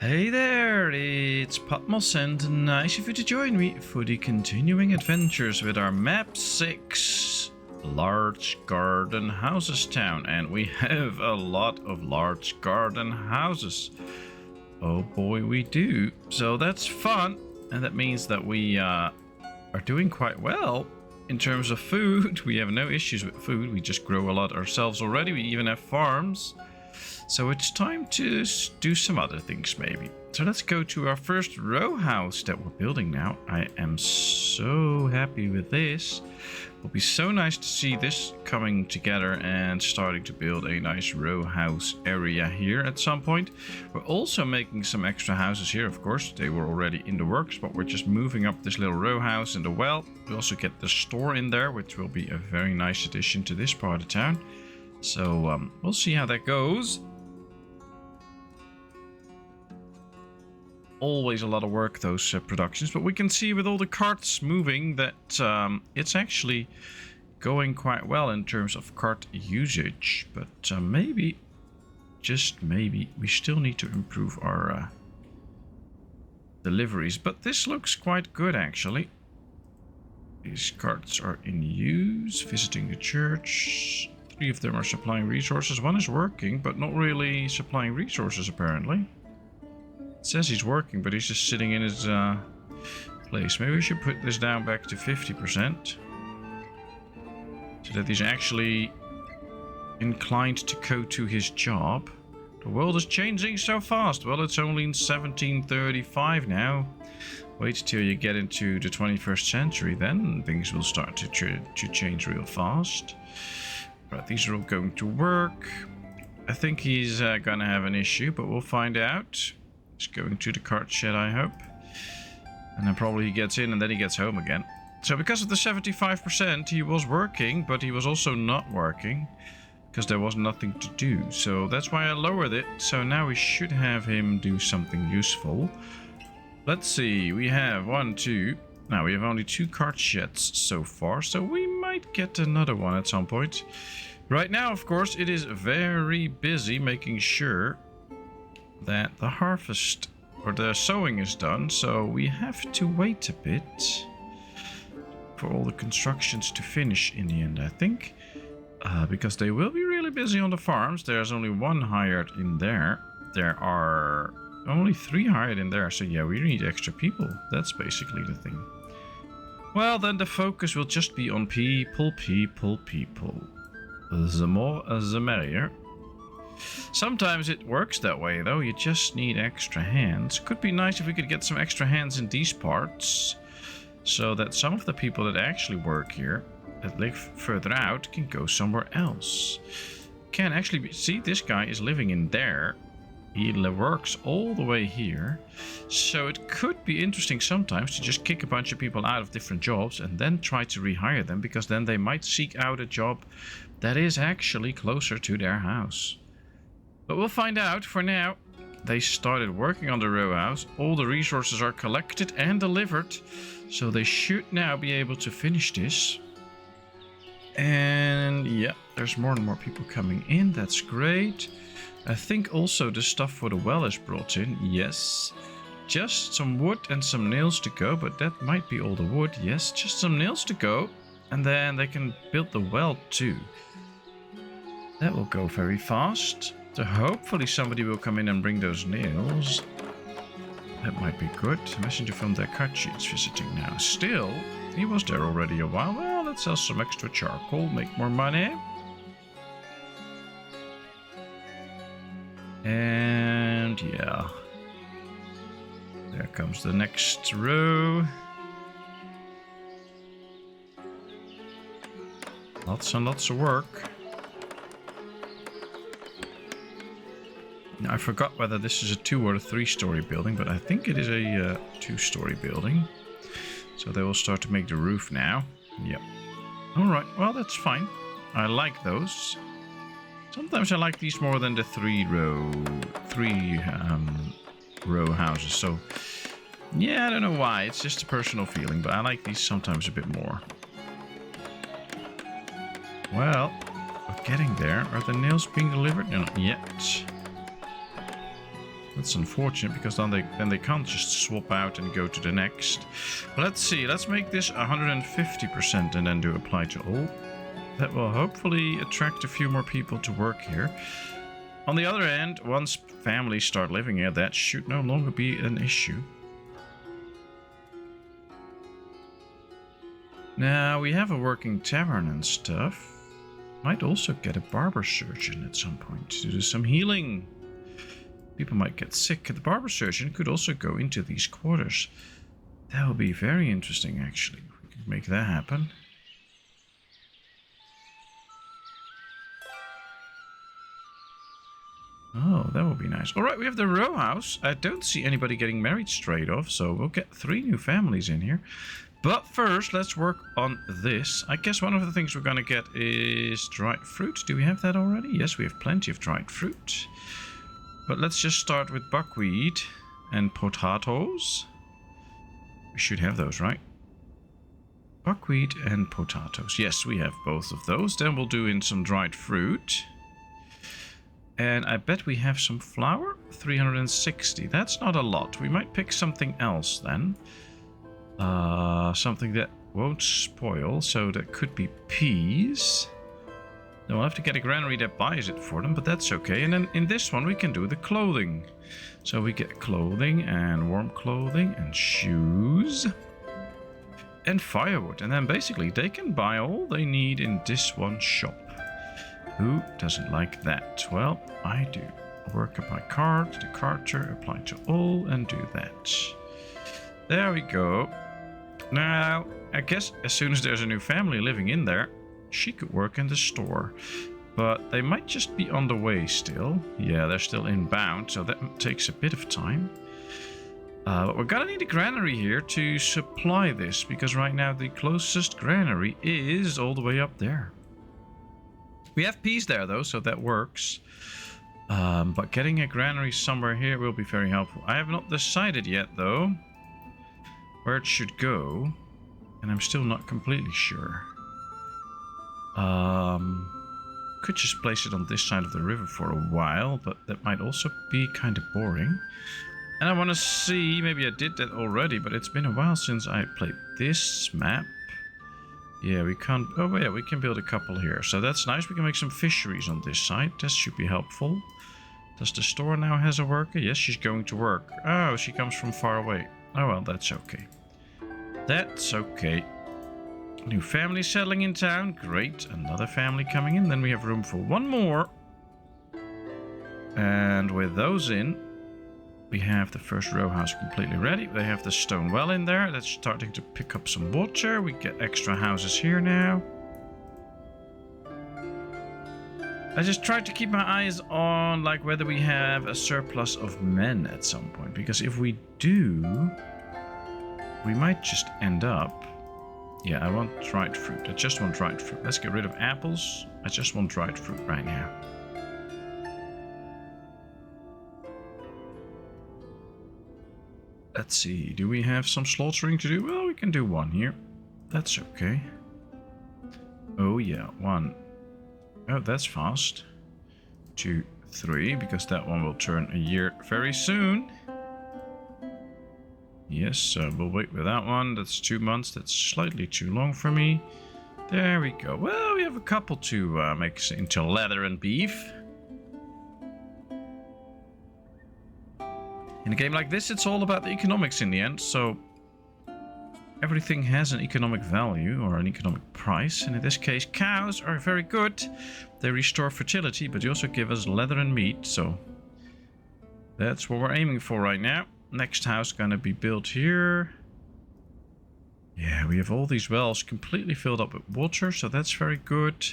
Hey there, it's Patmos and nice of you to join me for the continuing adventures with our map 6 large garden houses town, and we have a lot of large garden houses. Oh boy, we do. So that's fun, and that means that we are doing quite well in terms of food. We have no issues with food. We just grow a lot ourselves already. We even have farms. So it's time to do some other things maybe. So let's go to our first row house that we're building now. I am so happy with this. It'll be so nice to see this coming together and starting to build a nice row house area here at some point. We're also making some extra houses here, of course. They were already in the works, but we're just moving up this little row house in the well. We also get the store in there, which will be a very nice addition to this part of town. So we'll see how that goes. Always a lot of work, those productions, but we can see with all the carts moving that it's actually going quite well in terms of cart usage. But maybe, just maybe, we still need to improve our deliveries. But this looks quite good actually. These carts are in use, visiting the church. 3 of them are supplying resources. 1 is working, but not really supplying resources apparently. It says he's working, but he's just sitting in his place. Maybe we should put this down back to 50%. So that he's actually inclined to go to his job. The world is changing so fast. Well, it's only in 1735 now. Wait till you get into the 21st century, then things will start to change real fast. Right, these are all going to work. I think he's gonna have an issue, but we'll find out. Going to the cart shed, I hope. And then probably he gets in and then he gets home again. So because of the 75%, he was working, but he was also not working because there was nothing to do. So that's why I lowered it. So now we should have him do something useful. Let's see. We have 1, 2. Now we have only 2 cart sheds so far. So we might get another one at some point. Right now, of course, it is very busy making sure that the harvest or the sowing is done, so we have to wait a bit for all the constructions to finish in the end, I think, because they will be really busy on the farms. There's only 1 hired in there. There are only 3 hired in there, so yeah, we need extra people. That's basically the thing. Well, then the focus will just be on people. The more the merrier. Sometimes it works that way though, you just need extra hands. Could be nice if we could get some extra hands in these parts, so that some of the people that actually work here, that live further out, can go somewhere else. Can actually see this guy is living in there. He works all the way here. So it could be interesting sometimes to just kick a bunch of people out of different jobs and then try to rehire them, because then they might seek out a job that is actually closer to their house. But we'll find out. For now, they started working on the row house. All the resources are collected and delivered. So they should now be able to finish this. And yeah, there's more and more people coming in. That's great. I think also the stuff for the well is brought in. Yes. Just some wood and some nails to go. But that might be all the wood. Yes, just some nails to go. And then they can build the well too. That will go very fast. So hopefully somebody will come in and bring those nails. That might be good. A messenger from the cut sheets visiting now. Still, he was there already a while. Well, let's sell some extra charcoal, make more money. And yeah. There comes the next row. Lots and lots of work. I forgot whether this is a 2 or a 3-story building, but I think it is a 2-story building. So they will start to make the roof now. Yep. Alright, well that's fine. I like those. Sometimes I like these more than the 3 row houses. So yeah, I don't know why. It's just a personal feeling, but I like these sometimes a bit more. Well, we're getting there. Are the nails being delivered? No, not yet. That's unfortunate because then they can't just swap out and go to the next. But let's see. Let's make this 150% and then do apply to all. That will hopefully attract a few more people to work here. On the other end, once families start living here, that should no longer be an issue. Now, we have a working tavern and stuff. Might also get a barber surgeon at some point to do some healing. People might get sick. The barber surgeon could also go into these quarters. That would be very interesting, actually. If we could make that happen. Oh, that would be nice. Alright, we have the Rowhouse. I don't see anybody getting married straight off, so we'll get 3 new families in here. But first, let's work on this. I guess one of the things we're going to get is dried fruit. Do we have that already? Yes, we have plenty of dried fruit. But let's just start with buckwheat and potatoes. We should have those, right? Buckwheat and potatoes. Yes, we have both of those. Then we'll do in some dried fruit. And I bet we have some flour. 360. That's not a lot. We might pick something else then. Something that won't spoil. So that could be peas. Then we'll have to get a granary that buys it for them, but that's okay. And then in this one we can do the clothing. So we get clothing and warm clothing and shoes. And firewood. And then basically they can buy all they need in this one shop. Who doesn't like that? Well, I do. Work up my cart, the carter, apply to all, and do that. There we go. Now, I guess as soon as there's a new family living in there, she could work in the store. But they might just be on the way still. Yeah, they're still inbound, so that takes a bit of time. But we're gonna need a granary here to supply this, because right now the closest granary is all the way up there. We have peas there though, so that works. But getting a granary somewhere here will be very helpful. I have not decided yet though where it should go, and I'm still not completely sure. Could just place it on this side of the river for a while, but that might also be kind of boring. And I want to see, maybe I did that already, but it's been a while since I played this map. Yeah, we can't... Oh, yeah, we can build a couple here. So that's nice. We can make some fisheries on this side. That should be helpful. Does the store now has a worker? Yes, she's going to work. Oh, she comes from far away. Oh, well, that's okay. That's okay. New family settling in town. Great. Another family coming in. Then we have room for one more. And with those in, we have the first row house completely ready. They have the stone well in there. That's starting to pick up some water. We get extra houses here now. I just tried to keep my eyes on like whether we have a surplus of men at some point. Because if we do, we might just end up... Yeah, I want dried fruit. I just want dried fruit. Let's get rid of apples. I just want dried fruit right now. Let's see, do we have some slaughtering to do? Well, we can do one here. That's okay. Oh yeah, 1. Oh, that's fast. 2, 3, because that one will turn a year very soon. Yes, we'll wait with that one. That's 2 months. That's slightly too long for me. There we go. Well, we have a couple to make into leather and beef. In a game like this, it's all about the economics in the end, so everything has an economic value or an economic price, and in this case, cows are very good. They restore fertility, but they also give us leather and meat, so that's what we're aiming for right now. Next house gonna be built here. Yeah, we have all these wells completely filled up with water, so that's very good.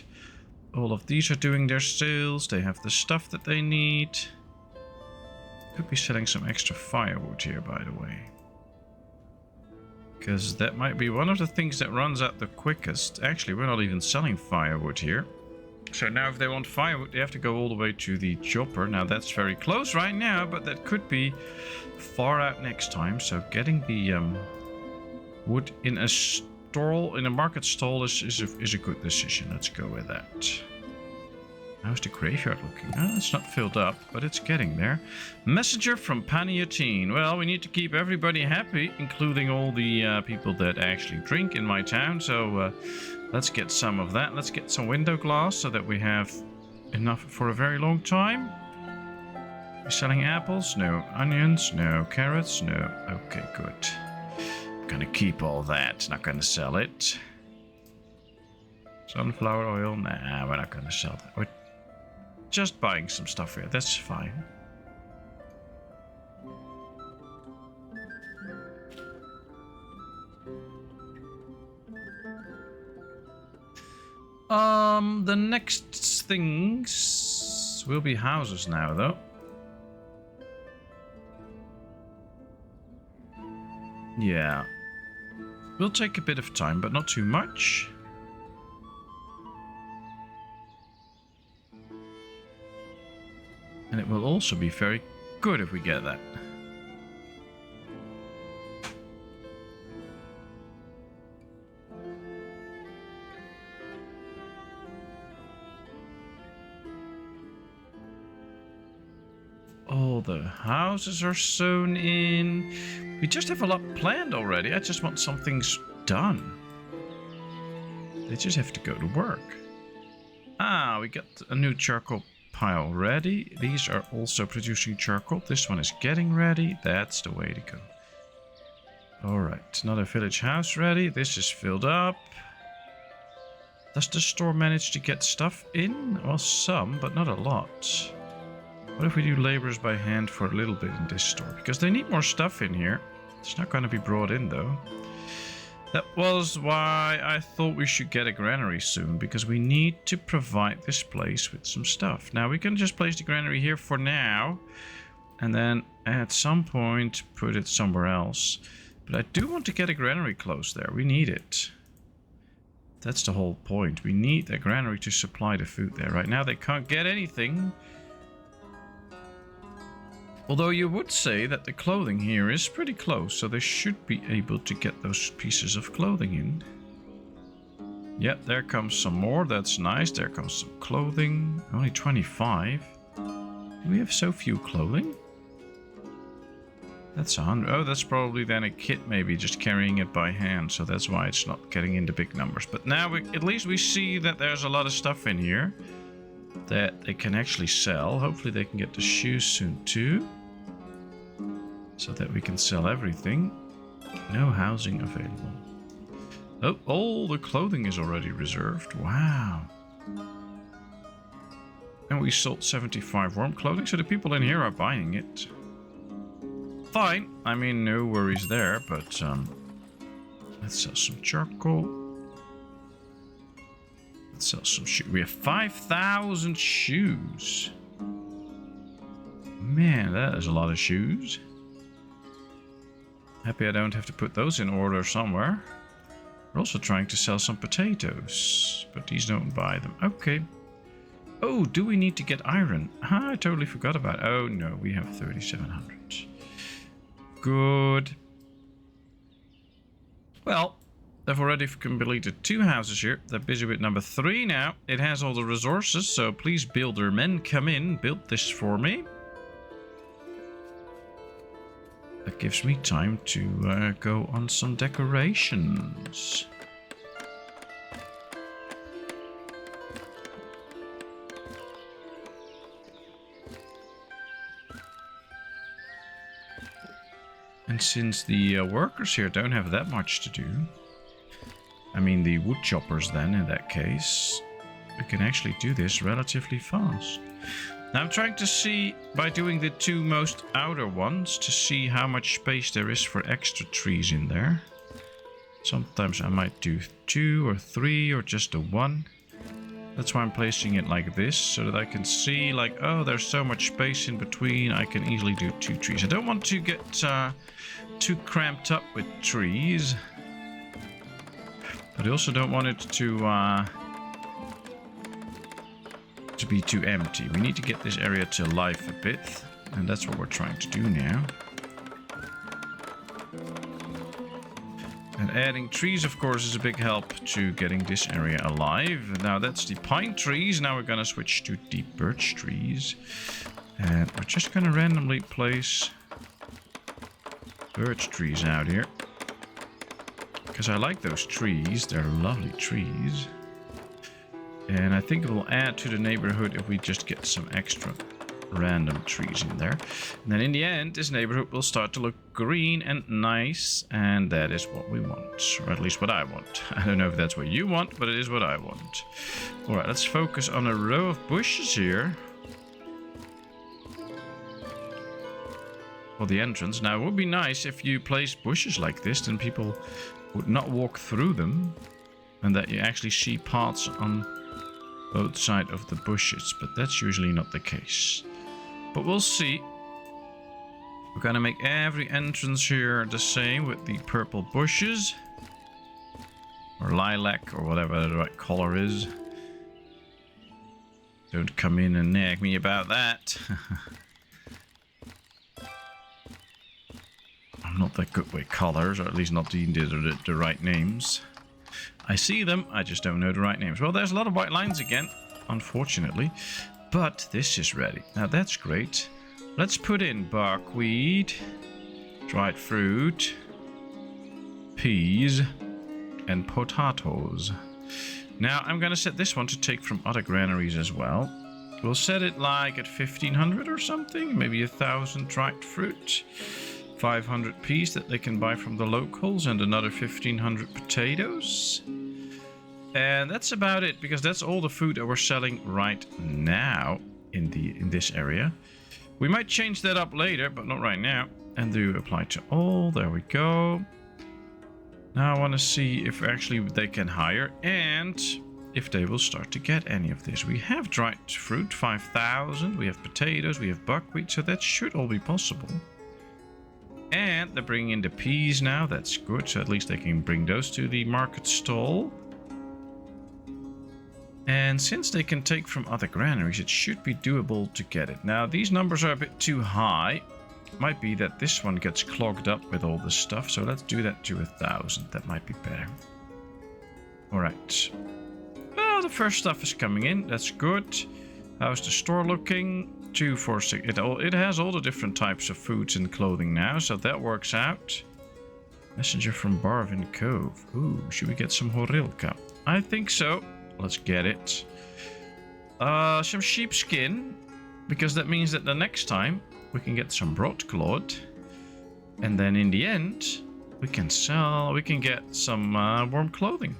All of these are doing their sales. They have the stuff that they need. Could be selling some extra firewood here, by the way. Because that might be one of the things that runs out the quickest. Actually, we're not even selling firewood here. So now if they want firewood, they have to go all the way to the chopper. Now that's very close right now, but that could be far out next time. So getting the wood in a stall, in a market stall is a good decision. Let's go with that. How How's the graveyard looking? Oh, it's not filled up, but it's getting there. Messenger from Paniatine. Well, we need to keep everybody happy, including all the people that actually drink in my town. So let's get some of that. Let's get some window glass so that we have enough for a very long time. We're selling apples? No. Onions? No. Carrots? No. Okay, good. I'm gonna keep all that. Not gonna sell it. Sunflower oil? Nah, we're not gonna sell that. We're just buying some stuff here. That's fine. The next things will be houses now, though. Yeah. Will take a bit of time, but not too much. And it will also be very good if we get that. All the houses are sewn in. We just have a lot planned already. I just want some things done. They just have to go to work. Ah, we got a new charcoal pile ready. These are also producing charcoal. This one is getting ready. That's the way to go. Alright, another village house ready. This is filled up. Does the store manage to get stuff in? Well, some, but not a lot. What if we do laborers by hand for a little bit in this store? Because they need more stuff in here. It's not going to be brought in, though. That was why I thought we should get a granary soon, because we need to provide this place with some stuff. Now, we can just place the granary here for now, and then at some point put it somewhere else. But I do want to get a granary close there. We need it. That's the whole point. We need a granary to supply the food there. Right now, they can't get anything. Although you would say that the clothing here is pretty close, so they should be able to get those pieces of clothing in. Yep, there comes some more. That's nice. There comes some clothing. Only 25. Do we have so few clothing? That's 100. Oh, that's probably then a kit maybe just carrying it by hand, so that's why it's not getting into big numbers. But now at least we see that there's a lot of stuff in here that they can actually sell. Hopefully they can get the shoes soon too, so that we can sell everything. No housing available. Oh, all the clothing is already reserved. Wow. And we sold 75 warm clothing, so the people in here are buying it. Fine. I mean, no worries there, but let's sell some charcoal. Let's sell some shoes. We have 5,000 shoes. Man, that is a lot of shoes. Happy I don't have to put those in order somewhere. We're also trying to sell some potatoes, but these don't buy them. Okay. Oh, do we need to get iron? I totally forgot about it. Oh no, we have 3,700. Good. Well, they've already completed 2 houses here. They're busy with number 3 now. It has all the resources, so please builder men, come in, build this for me. That gives me time to go on some decorations. And since the workers here don't have that much to do, I mean the wood choppers then in that case, we can actually do this relatively fast. Now I'm trying to see, by doing the 2 most outer ones, to see how much space there is for extra trees in there. Sometimes I might do 2 or 3 or just a 1. That's why I'm placing it like this, so that I can see like, oh, there's so much space in between, I can easily do 2 trees. I don't want to get too cramped up with trees, but I also don't want it to be too empty. We need to get this area to life a bit, and that's what we're trying to do now. And And adding trees, of course, is a big help to getting this area alive. Now that's the pine trees. Now we're going to switch to the birch trees. And we're just going to randomly place birch trees out here. Because I like those trees. They're lovely trees. And I think it will add to the neighborhood if we just get some extra random trees in there. And then in the end, this neighborhood will start to look green and nice, and that is what we want, or at least what I want. I don't know if that's what you want, but it is what I want. All right, let's focus on a row of bushes here for the entrance. Now, it would be nice if you place bushes like this, then people would not walk through them, and that you actually see paths on both sides of the bushes, but that's usually not the case. But we'll see. We're gonna make every entrance here the same with the purple bushes. Or lilac, or whatever the right color is. Don't come in and nag me about that. I'm not that good with colors, or at least not the right names. I see them, I just don't know the right names. Well, there's a lot of white lines again, unfortunately. But this is ready. Now that's great. Let's put in buckwheat, dried fruit, peas, and potatoes. Now I'm going to set this one to take from other granaries as well. We'll set it like at 1500 or something, maybe 1000 dried fruit, 500 peas that they can buy from the locals, and another 1500 potatoes. And that's about it, because that's all the food that we're selling right now in this area. We might change that up later, but not right now. And do apply to all. There we go. Now I want to see if actually they can hire and if they will start to get any of this. We have dried fruit, 5,000. We have potatoes, we have buckwheat, so that should all be possible. And they're bringing in the peas now. That's good, so at least they can bring those to the market stall. And since they can take from other granaries, it should be doable to get it. Now, these numbers are a bit too high. Might be that this one gets clogged up with all this stuff, so let's do that to 1,000. That might be better. All right. Well, the first stuff is coming in. That's good. How's the store looking? 246. It has all the different types of foods and clothing now, so that works out. Messenger from Barvin Cove. Ooh, should we get some Horilka? I think so. Let's get it. Some sheepskin, because that means that the next time we can get some broadcloth, and then in the end we can get some warm clothing.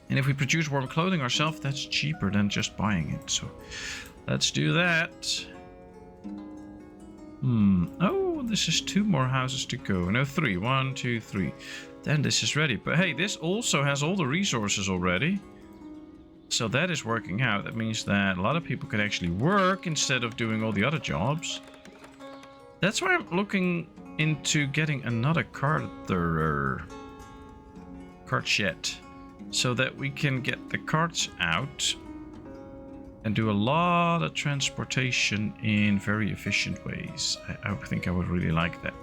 And if we produce warm clothing ourselves, that's cheaper than just buying it. So let's do that. Oh, this is 2 more houses to go. No, 3. 1, 2, 3. Then this is ready. But hey, this also has all the resources already. So that is working out. That means that a lot of people can actually work instead of doing all the other jobs. That's why I'm looking into getting another cart shed, so that we can get the carts out and do a lot of transportation in very efficient ways. I think I would really like that.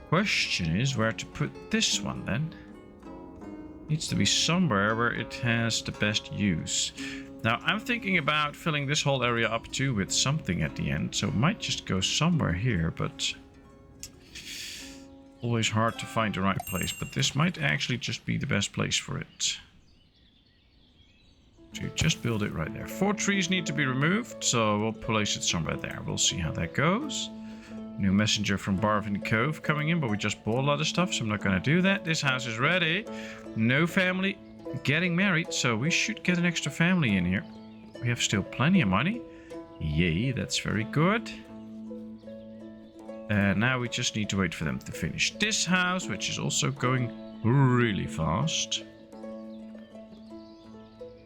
Question is where to put this one then. Needs to be somewhere where it has the best use. Now I'm thinking about filling this whole area up too with something at the end, so it might just go somewhere here, but always hard to find the right place. But this might actually just be the best place for it. So you just build it right there. 4 trees need to be removed, so we'll place it somewhere there. We'll see how that goes. New messenger from Barvin Cove coming in, but we just bought a lot of stuff, so I'm not going to do that. This house is ready. No family getting married, so we should get an extra family in here. We have still plenty of money. Yay, that's very good. And now we just need to wait for them to finish this house, which is also going really fast.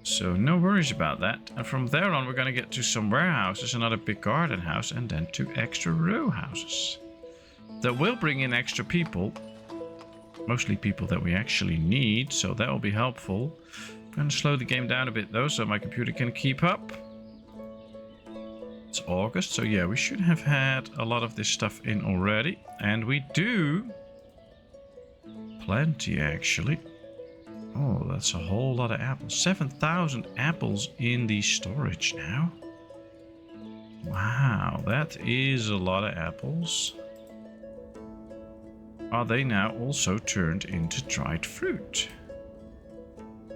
So no worries about that. And from there on, we're going to get to some warehouses, another big garden house, and then 2 extra row houses. That will bring in extra people. Mostly people that we actually need, so that will be helpful. I'm going to slow the game down a bit though, so my computer can keep up. It's August, so yeah, we should have had a lot of this stuff in already. And we do. plenty, actually. Oh, that's a whole lot of apples. 7,000 apples in the storage now. Wow, that is a lot of apples. Are they now also turned into dried fruit?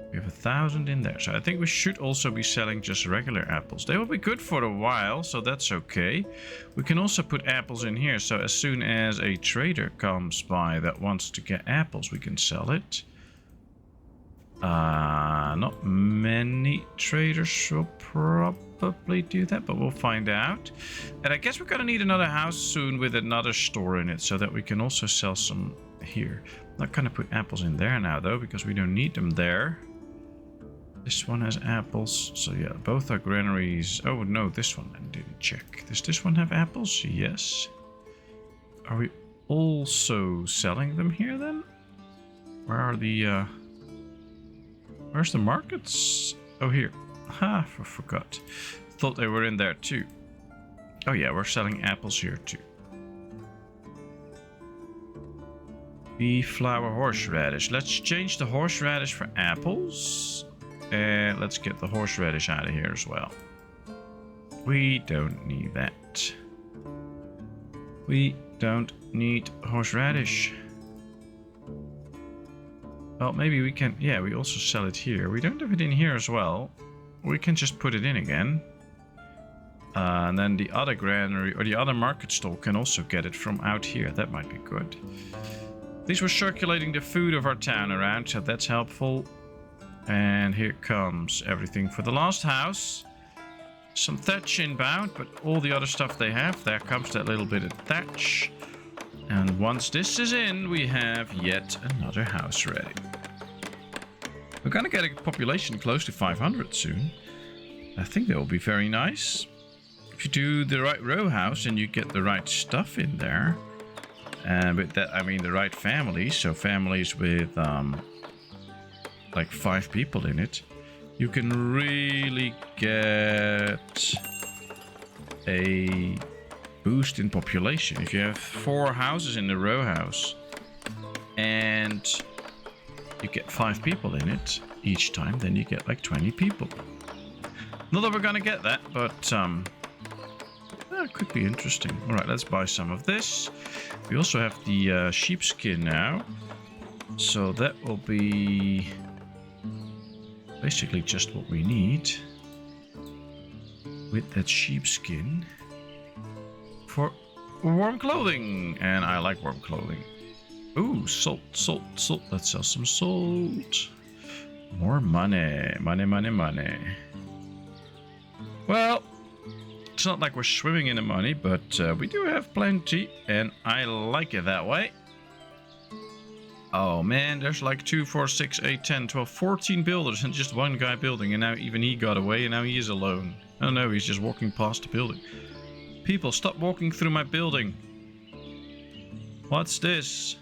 We have 1,000 in there. So I think we should also be selling just regular apples. They will be good for a while, so that's okay. We can also put apples in here. So as soon as a trader comes by that wants to get apples, we can sell it. Not many traders will probably do that, but we'll find out. And I guess we're gonna need another house soon with another store in it so that we can also sell some here. Not gonna put apples in there now though, because we don't need them there. This one has apples, so yeah, both are granaries. Oh no, this one I didn't check. Does this one have apples? Yes. Are we also selling them here then? Where are the where's the markets? Oh, here. Ha, I forgot. Thought they were in there too. Oh yeah, we're selling apples here too. Beef, flour, horseradish. Let's change the horseradish for apples. And let's get the horseradish out of here as well. We don't need that. We don't need horseradish. Well, maybe we can... Yeah, we also sell it here. We don't have it in here as well. We can just put it in again. And then the other granary or the other market stall can also get it from out here. That might be good. These were circulating the food of our town around, so that's helpful. And here comes everything for the last house. Some thatch inbound, but all the other stuff they have. There comes that little bit of thatch. And once this is in, we have yet another house ready. We're gonna get a population close to 500 soon. I think that will be very nice. If you do the right row house and you get the right stuff in there. And with that, I mean the right families. So families with like 5 people in it. You can really get a boost in population. If you have 4 houses in the row house and you get 5 people in it each time, then you get like 20 people. Not that we're gonna get that, but it could be interesting. All right, let's buy some of this. We also have the sheepskin now, so that will be basically just what we need with that sheepskin for warm clothing. And I like warm clothing. Ooh, salt, salt, salt. Let's sell some salt. More money. Money, money, money. Well, it's not like we're swimming in the money, but we do have plenty, and I like it that way. Oh man, there's like 2, 4, 6, 8, 10, 12, 14 builders and just one guy building, and now even he got away and now he is alone. Oh no, he's just walking past the building. People, stop walking through my building. What's this?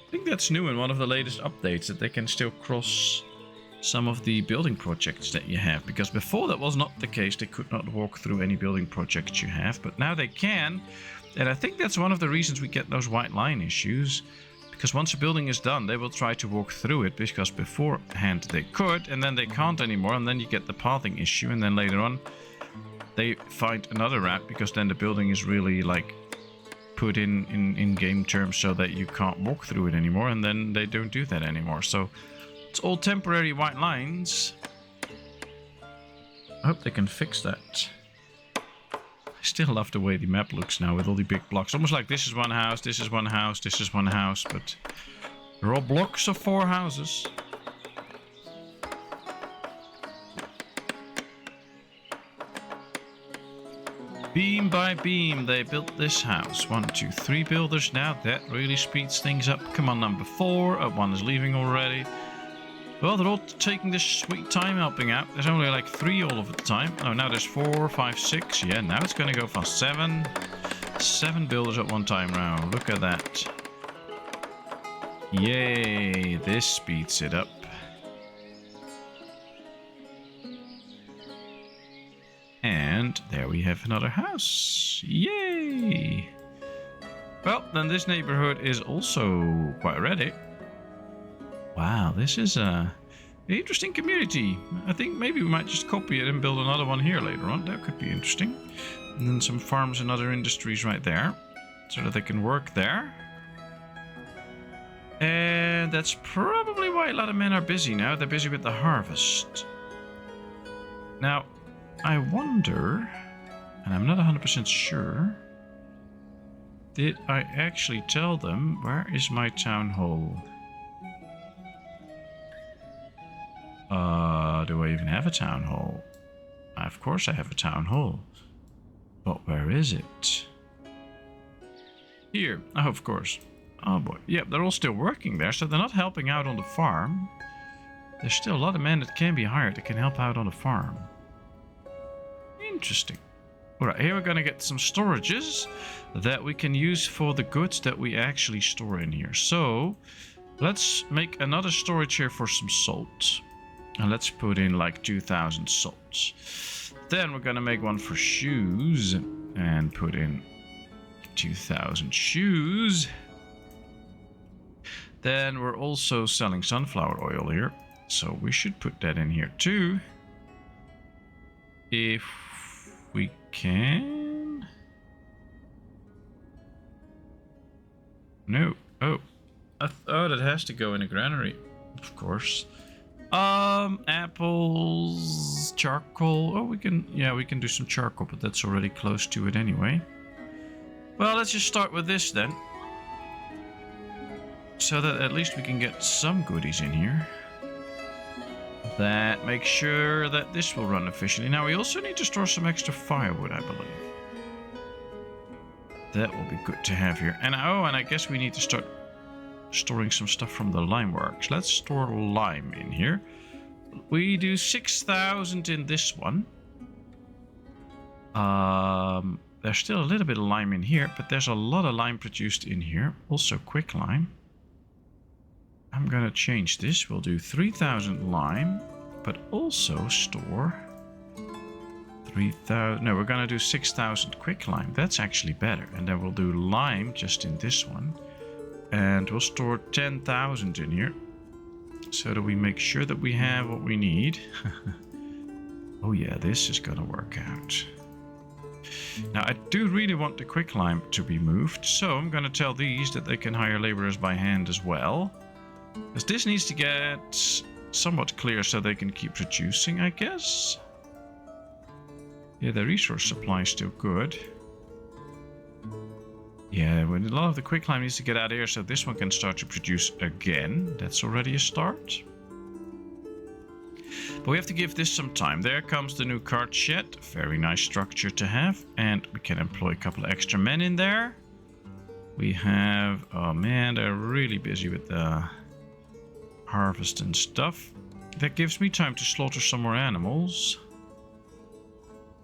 I think that's new in one of the latest updates, that they can still cross some of the building projects that you have, because before that was not the case. They could not walk through any building projects you have, but now they can. And I think that's one of the reasons we get those white line issues. Because once a building is done, they will try to walk through it, because beforehand they could, and then they can't anymore, and then you get the pathing issue, and then later on they find another route, because then the building is really like put in game terms so that you can't walk through it anymore, and then they don't do that anymore. So it's all temporary white lines. I hope they can fix that. I still love the way the map looks now with all the big blocks. Almost like this is one house, this is one house, this is one house, but they're all blocks of 4 houses. Beam by beam, they built this house. 1, 2, 3 builders now. That really speeds things up. Come on, number 4. Oh, 1 is leaving already. Well, they're all taking this sweet time helping out. There's only like 3 all of the time. Oh, now there's 4, 5, 6. Yeah, now it's going to go fast. 7 builders at one time now. Look at that. Yay, this speeds it up. And there we have another house. Yay! Well, then this neighborhood is also quite ready. Wow, this is a interesting community. I think maybe we might just copy it and build another one here later on. That could be interesting. And then some farms and other industries right there, so that they can work there. And that's probably why a lot of men are busy now. They're busy with the harvest. Now, I wonder, and I'm not 100% sure, did I actually tell them where is my town hall? Do I even have a town hall? Of course I have a town hall. But where is it? Here. Oh, of course. Oh boy. Yep, they're all still working there, so they're not helping out on the farm. There's still a lot of men that can be hired that can help out on the farm. Interesting. Alright, here we're gonna get some storages that we can use for the goods that we actually store in here. So, let's make another storage here for some salt. And let's put in like 2,000 salts. Then we're gonna make one for shoes and put in 2,000 shoes. Then we're also selling sunflower oil here, so we should put that in here too. If we can. No. Oh. Oh, that has to go in a granary. Of course. Apples, charcoal. Oh, we can do some charcoal, but that's already close to it anyway. Well, let's just start with this then. So that at least we can get some goodies in here. That makes sure that this will run efficiently. Now, we also need to store some extra firewood, I believe. That will be good to have here. And oh, and I guess we need to start storing some stuff from the lime works. Let's store lime in here. We do 6,000 in this one. There's still a little bit of lime in here, but there's a lot of lime produced in here. Also quick lime. I'm gonna change this. We'll do 3,000 lime, but also store 3,000. No, we're gonna do 6,000 quick lime. That's actually better. And then we'll do lime just in this one. And we'll store 10,000 in here, so that we make sure that we have what we need. Oh yeah, this is gonna work out. Now, I do really want the quicklime to be moved, so I'm gonna tell these that they can hire laborers by hand as well. Because this needs to get somewhat clear so they can keep producing, I guess. Yeah, the resource supply is still good. Yeah, a lot of the quicklime needs to get out of here so this one can start to produce again. That's already a start. But we have to give this some time. There comes the new cart shed. Very nice structure to have. And we can employ a couple of extra men in there. We have... Oh man, they're really busy with the harvest and stuff. That gives me time to slaughter some more animals.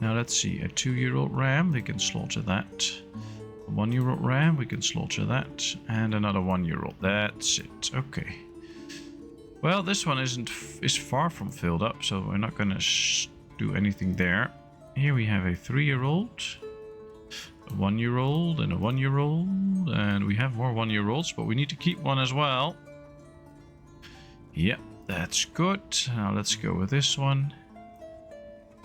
Now let's see. A 2-year-old ram, they can slaughter that. A 1-year-old ram, we can slaughter that. And another 1-year-old. That's it. Okay. Well, this one is far from filled up, so we're not going to do anything there. Here we have a 3-year-old, a 1-year-old, and a 1-year-old. And we have more 1-year-olds, but we need to keep one as well. Yep, that's good. Now let's go with this one.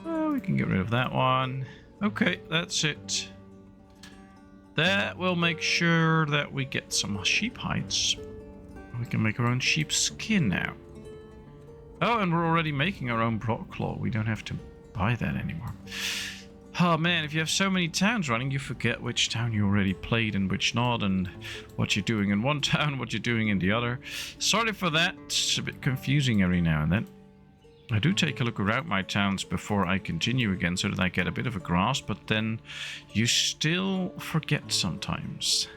Well, we can get rid of that one. Okay, that's it. That will make sure that we get some sheep hides. We can make our own sheep skin now. Oh, and we're already making our own broadcloth. We don't have to buy that anymore. Oh man, if you have so many towns running, you forget which town you already played and which not, and what you're doing in one town, what you're doing in the other. Sorry for that. It's a bit confusing every now and then. I do take a look around my towns before I continue again so that I get a bit of a grasp, but then you still forget sometimes.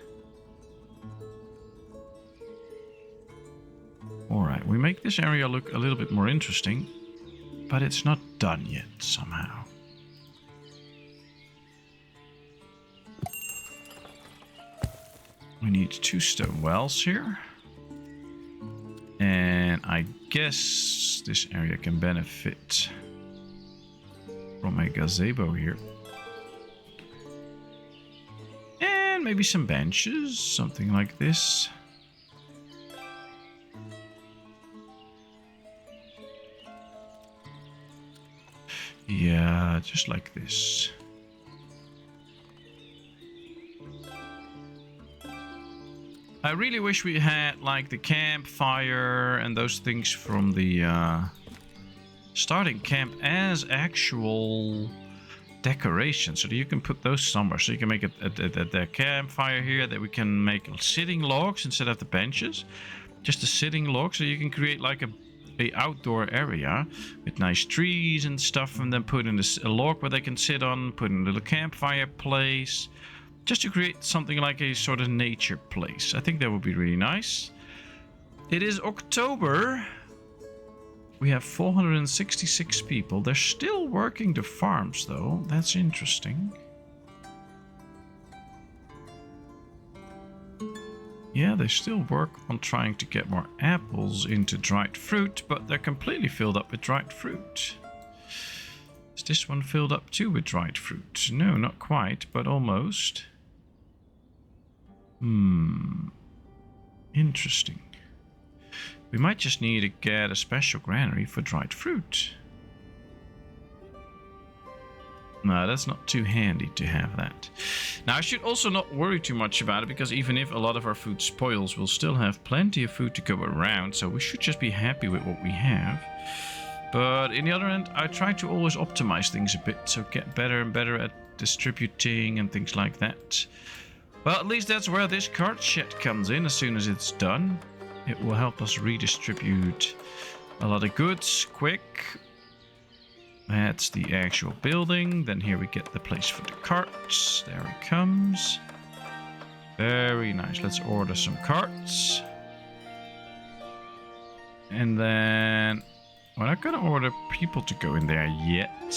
Alright, we make this area look a little bit more interesting, but it's not done yet somehow. We need 2 stone wells here. And I guess this area can benefit from a gazebo here. And And maybe some benches, something like this. Yeah, just like this. I really wish we had like the campfire and those things from the starting camp as actual decoration, so that you can put those somewhere. So you can make a campfire here, that we can make sitting logs instead of the benches. Just a sitting log, so you can create like a outdoor area with nice trees and stuff, and then put in a log where they can sit on, put in a little campfire place. Just to create something like a sort of nature place. I think that would be really nice. It is October. We have 466 people. They're still working the farms though. That's interesting. Yeah, they still work on trying to get more apples into dried fruit, but they're completely filled up with dried fruit. Is this one filled up too with dried fruit? No, not quite, but almost. Interesting. We might just need to get a special granary for dried fruit. No, that's not too handy to have that. Now, I should also not worry too much about it, because even if a lot of our food spoils, we'll still have plenty of food to go around, so we should just be happy with what we have. But in the other end, I try to always optimize things a bit, so get better and better at distributing and things like that. Well, at least that's where this cart shed comes in. As soon as it's done, it will help us redistribute a lot of goods quick. That's the actual building. Then here we get the place for the carts. There it comes. Very nice. Let's order some carts. And then we're not going to order people to go in there yet.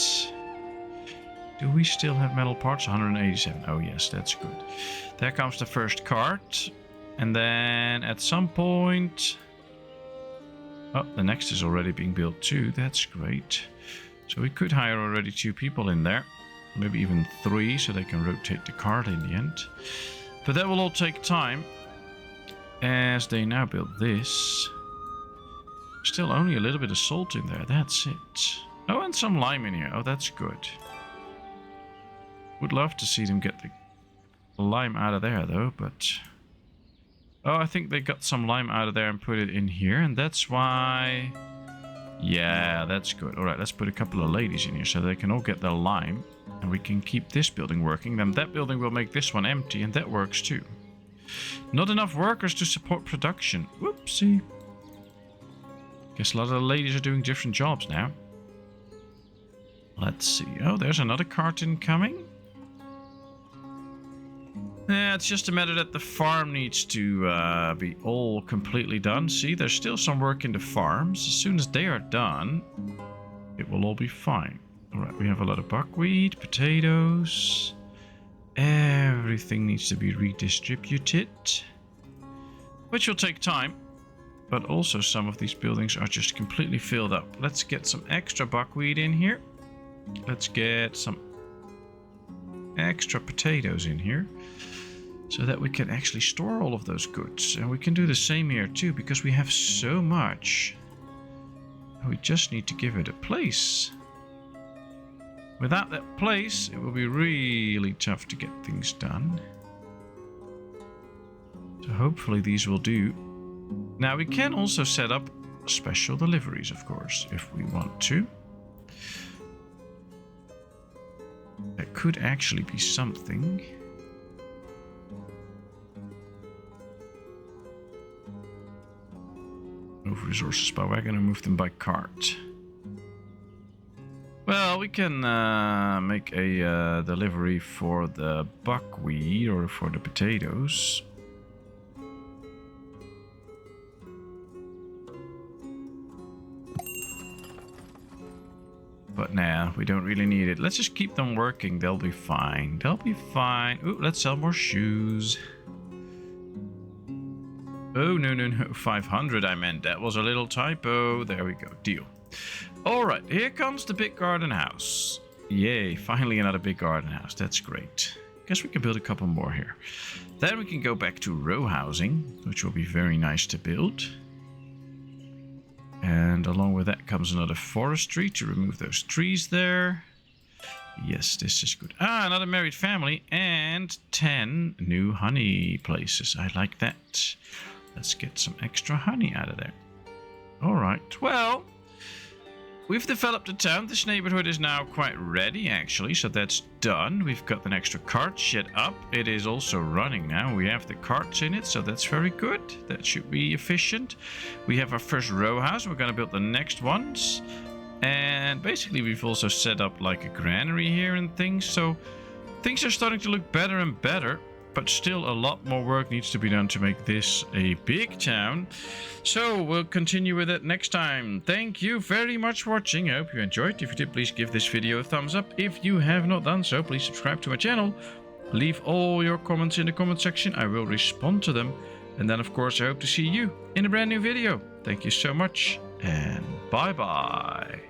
Do we still have metal parts? 187. Oh yes, that's good. There comes the first cart. And then at some point... Oh, the next is already being built too. That's great. So we could hire already 2 people in there. Maybe even 3, so they can rotate the cart in the end. But that will all take time. As they now build this. Still only a little bit of salt in there. That's it. Oh, and some lime in here. Oh, that's good. Would love to see them get the lime out of there though, but... Oh, I think they got some lime out of there and put it in here, and that's why... Yeah, that's good. Alright, let's put a couple of ladies in here so they can all get their lime, and we can keep this building working. Then that building will make this one empty, and that works too. Not enough workers to support production. Whoopsie. Guess a lot of the ladies are doing different jobs now. Let's see. Oh, there's another cart incoming. Yeah, it's just a matter that the farm needs to be all completely done. See, there's still some work in the farms. As soon as they are done, it will all be fine. Alright, we have a lot of buckwheat, potatoes. Everything needs to be redistributed. Which will take time. But also some of these buildings are just completely filled up. Let's get some extra buckwheat in here. Let's get some extra potatoes in here. So that we can actually store all of those goods. And we can do the same here too, because we have so much. We just need to give it a place. Without that place, it will be really tough to get things done. So hopefully these will do. Now we can also set up special deliveries, of course, if we want to. That could actually be something. Move resources by wagon and move them by cart. Well, we can make a delivery for the buckwheat or for the potatoes. But nah, we don't really need it. Let's just keep them working. They'll be fine. They'll be fine. Ooh, let's sell more shoes. Oh, no. 500 I meant. That was a little typo. There we go. Deal. Alright, here comes the big garden house. Yay, finally another big garden house. That's great. guess we can build a couple more here. Then we can go back to row housing, which will be very nice to build. And along with that comes another forestry to remove those trees there. Yes, this is good. Ah, another married family and 10 new honey places. I like that. Let's get some extra honey out of there. All right. Well, we've developed a town. This neighborhood is now quite ready, actually. So that's done. We've got an extra cart shed up. It is also running now. We have the carts in it, so that's very good. That should be efficient. We have our first row house. We're going to build the next ones. And basically, we've also set up like a granary here and things. So things are starting to look better and better. But still a lot more work needs to be done to make this a big town. So we'll continue with it next time. Thank you very much for watching. I hope you enjoyed. If you did, please give this video a thumbs up. If you have not done so, please subscribe to my channel. Leave all your comments in the comment section. I will respond to them. And then, of course, I hope to see you in a brand new video. Thank you so much and bye-bye.